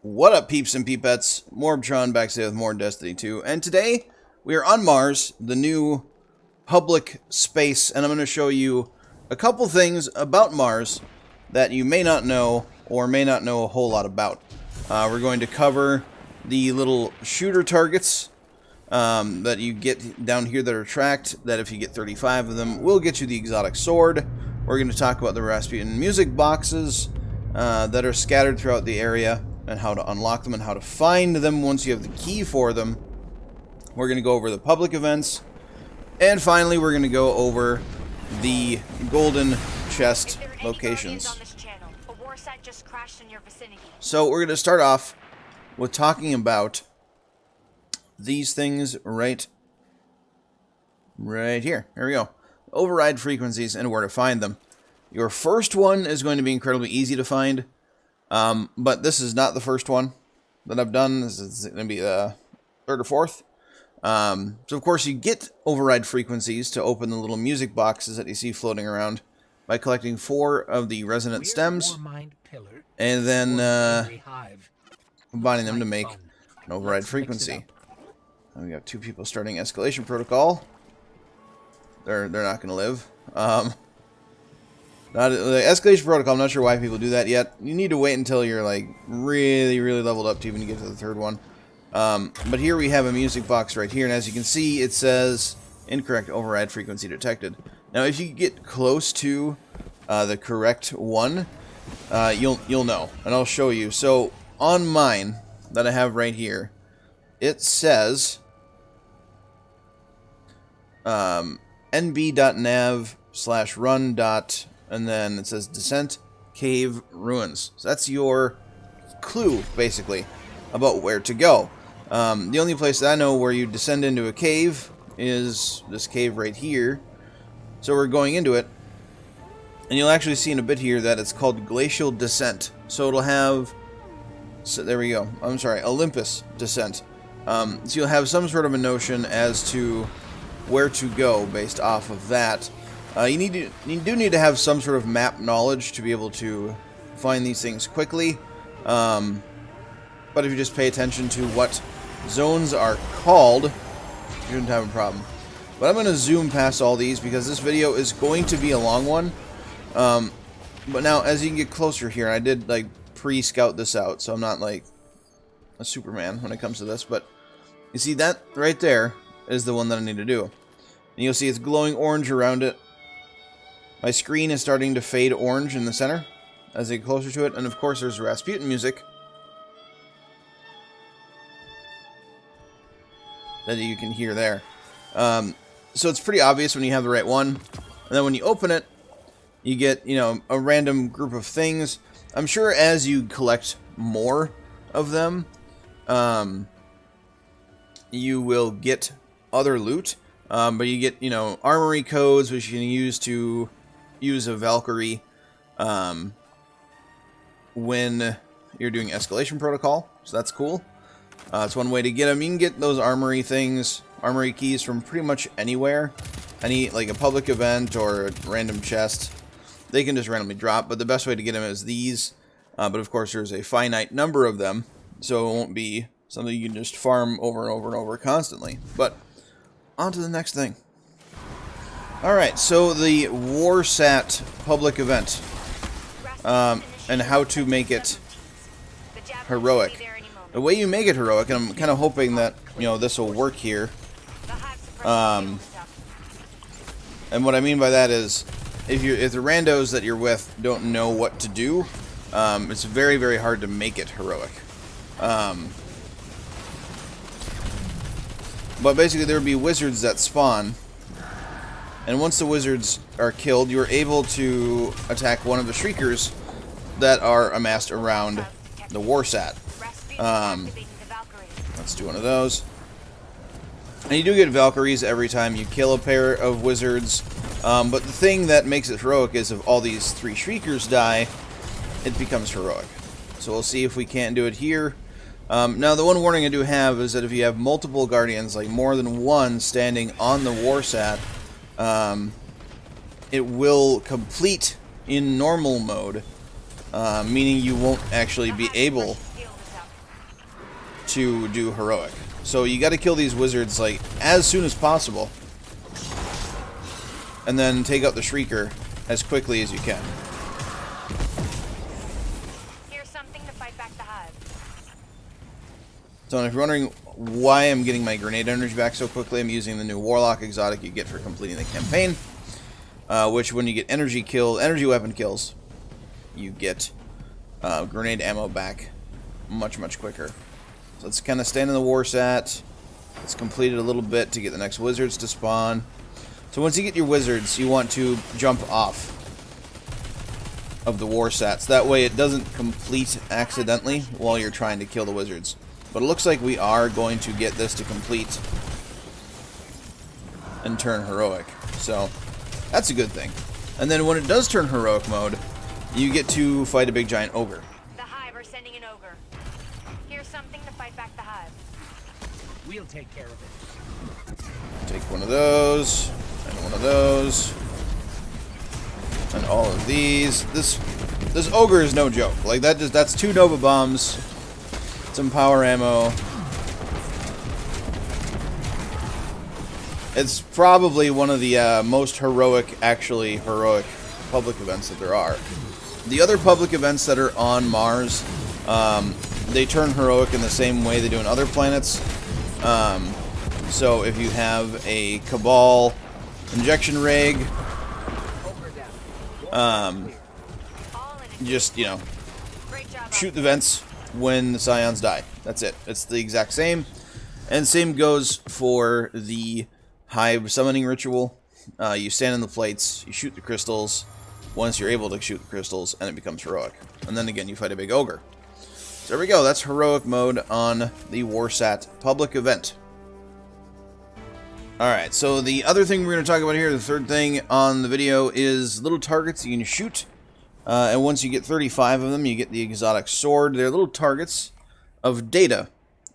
What up, peeps and peepettes? MorbTron back today with more Destiny 2. And today, we are on Mars, the new public space, and I'm going to show you a couple things about Mars that you may not know or may not know a whole lot about. We're going to cover the little shooter targets that you get down here that are tracked, that if you get 35 of them, will get you the exotic sword. We're going to talk about the Rasputin music boxes that are scattered throughout the area, and how to unlock them and how to find them once you have the key for them. We're going to go over the public events. And finally, we're going to go over the golden chest locations. So we're going to start off with talking about these things right here. Here we go. Override frequencies and where to find them. Your first one is going to be incredibly easy to find. But this is not the first one that I've done. This is going to be the third or fourth. So of course you get override frequencies to open the little music boxes that you see floating around by collecting 4 of the resonant stems and then combining them to make an override frequency. And we got 2 people starting escalation protocol. They're not going to live. The escalation protocol, I'm not sure why people do that yet. You need to wait until you're like really leveled up to even get to the third one. But here we have a music box right here, and as you can see, it says incorrect override frequency detected. Now, if you get close to the correct one, you'll know, and I'll show you. So on mine that I have right here, it says nb.nav/run. And then it says Descent Cave Ruins. So that's your clue, basically, about where to go. The only place that I know where you descend into a cave is this cave right here. So we're going into it. And you'll actually see in a bit here that it's called Glacial Descent. So it'll have... So there we go. I'm sorry, Olympus Descent. So you'll have some sort of a notion as to where to go based off of that. You do need to have some sort of map knowledge to be able to find these things quickly. But if you just pay attention to what zones are called, you shouldn't have a problem. But I'm going to zoom past all these because this video is going to be a long one. But now, as you can get closer here, I did like pre-scout this out, so I'm not like a Superman when it comes to this. But you see that right there is the one that I need to do. And you'll see it's glowing orange around it. My screen is starting to fade orange in the center as I get closer to it. And of course there's Rasputin music that you can hear there. So it's pretty obvious when you have the right one. And then when you open it, you get, you know, a random group of things. I'm sure as you collect more of them, you will get other loot. But you get, you know, armory codes, which you can use to use a Valkyrie when you're doing escalation protocol, so that's cool. It's one way to get them. You can get those armory things, armory keys from pretty much anywhere, like a public event or a random chest. They can just randomly drop, but the best way to get them is these. But of course, there's a finite number of them, so it won't be something you can just farm over and over and over constantly. But on to the next thing. Alright, so the Warsat public event, and how to make it heroic. The way you make it heroic, and I'm kind of hoping that, you know, this will work here. And what I mean by that is, if the randos that you're with don't know what to do, it's very hard to make it heroic. But basically there will be wizards that spawn, and once the wizards are killed, you're able to attack one of the shriekers that are amassed around the Warsat. Let's do one of those. And you do get Valkyries every time you kill a pair of wizards. But the thing that makes it heroic is if all these 3 shriekers die, it becomes heroic. So we'll see if we can't do it here. Now, the one warning I do have is that if you have multiple guardians, like more than one standing on the Warsat, it will complete in normal mode, meaning you won't actually be able to do heroic. So you got to kill these wizards like as soon as possible, and then take out the Shrieker as quickly as you can. Here's something to fight back the hive. So if you're wondering why I'm getting my grenade energy back so quickly, I'm using the new Warlock exotic you get for completing the campaign. Which, when you get energy weapon kills, you get grenade ammo back much quicker. So let's kind of stand in the war sat. Let's complete it a little bit to get the next wizards to spawn. So once you get your wizards, you want to jump off of the war sats. That way it doesn't complete accidentally while you're trying to kill the wizards. But it looks like we are going to get this to complete and turn heroic. So that's a good thing. And then when it does turn heroic mode, you get to fight a big giant ogre. The hive are sending an ogre. Here's something to fight back the hive. We'll take care of it. Take one of those, and one of those, and all of these. This ogre is no joke. Like that's 2 Nova bombs, some power ammo. It's probably one of the most heroic public events that there are. The other public events that are on Mars, they turn heroic in the same way they do on other planets. So if you have a Cabal injection rig, just, you know, shoot the vents when the Scions die. That's it. It's the exact same. And same goes for the Hive summoning ritual. You stand in the plates, you shoot the crystals. Once you're able to shoot the crystals, and it becomes heroic. And then again, you fight a big ogre. So there we go. That's heroic mode on the Warsat public event. Alright, so the other thing we're going to talk about here, the third thing on the video, is little targets you can shoot. And once you get 35 of them, you get the exotic sword. They're little targets of data.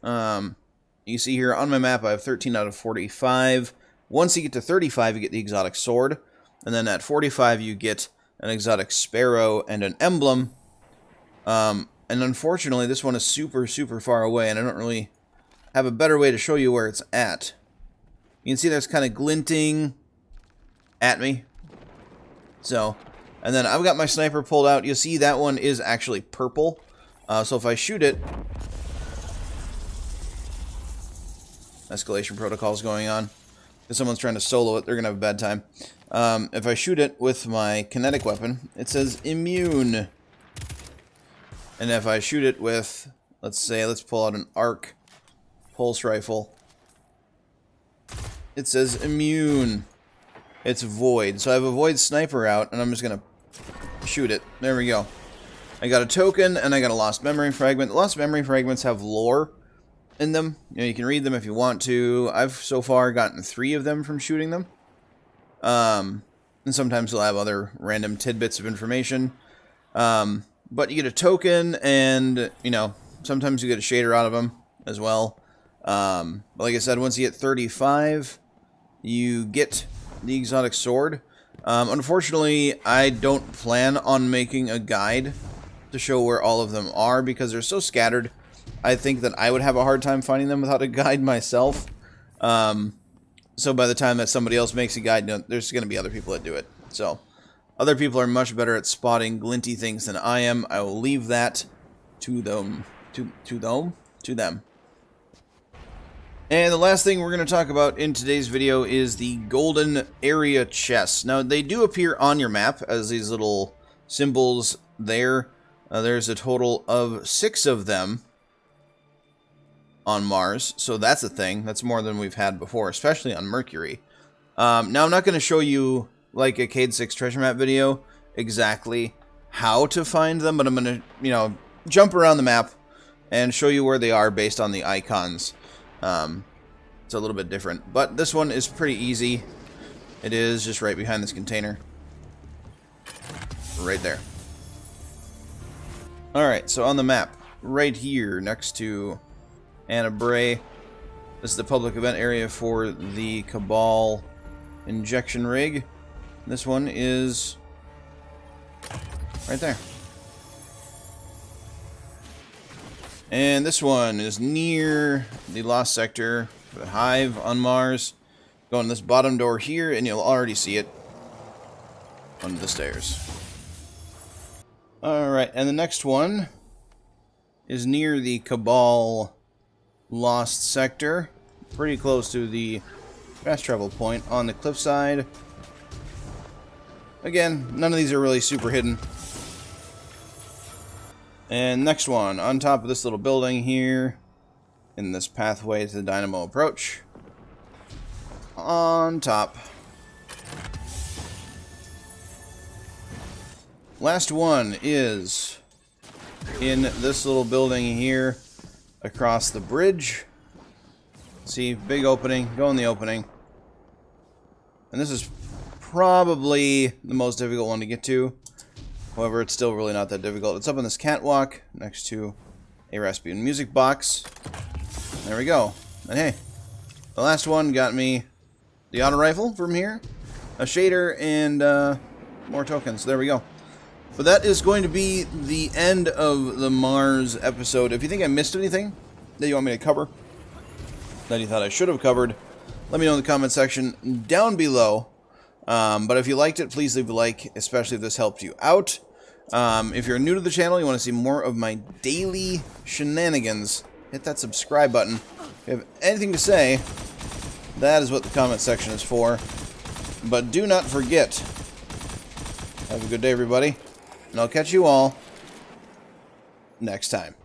You see here on my map, I have 13 out of 45. Once you get to 35, you get the exotic sword. And then at 45, you get an exotic sparrow and an emblem. And unfortunately, this one is super far away, and I don't really have a better way to show you where it's at. You can see that's kind of glinting at me. So, and then I've got my sniper pulled out. You'll see that one is actually purple. So if I shoot it, escalation protocol's going on. If someone's trying to solo it, they're going to have a bad time. If I shoot it with my kinetic weapon, it says immune. And if I shoot it with, let's pull out an arc pulse rifle, it says immune. It's void. So I have a void sniper out, and I'm just going to shoot it. There we go. I got a token, and I got a lost memory fragment. The lost memory fragments have lore in them. You know, you can read them if you want to. I've so far gotten 3 of them from shooting them. And sometimes they'll have other random tidbits of information. But you get a token, and, you know, sometimes you get a shader out of them as well. But like I said, once you get 35, you get the exotic sword. Unfortunately, I don't plan on making a guide to show where all of them are, because they're so scattered. I think that I would have a hard time finding them without a guide myself. So by the time that somebody else makes a guide, there's going to be other people that do it. So other people are much better at spotting glinty things than I am. I will leave that to them. To them. And the last thing we're going to talk about in today's video is the golden area chests. Now, they do appear on your map as these little symbols there. There's a total of 6 of them on Mars, so that's a thing. That's more than we've had before, especially on Mercury. Now, I'm not going to show you, like a Cade 6 treasure map video, exactly how to find them, but I'm going to, you know, jump around the map and show you where they are based on the icons. It's a little bit different, but this one is pretty easy. It is just right behind this container. Right there. Alright, so on the map, right here next to Anna Bray, this is the public event area for the Cabal injection rig. This one is right there. And this one is near the Lost Sector for the Hive on Mars. Go in this bottom door here, and you'll already see it under the stairs. Alright, and the next one is near the Cabal Lost Sector. Pretty close to the fast travel point on the cliffside. Again, none of these are really super hidden. And next one, on top of this little building here, in this pathway to the Dynamo approach. On top. Last one is in this little building here, across the bridge. See, big opening, go in the opening. And this is probably the most difficult one to get to. However, it's still really not that difficult. It's up on this catwalk next to a Rasputin music box. There we go. And hey, the last one got me the auto rifle from here, a shader, and more tokens. There we go. But that is going to be the end of the Mars episode. If you think I missed anything that you want me to cover, that you thought I should have covered, let me know in the comment section down below. But if you liked it, please leave a like, especially if this helped you out. If you're new to the channel, you want to see more of my daily shenanigans, hit that subscribe button. If you have anything to say, that is what the comment section is for. But do not forget, have a good day, everybody, and I'll catch you all next time.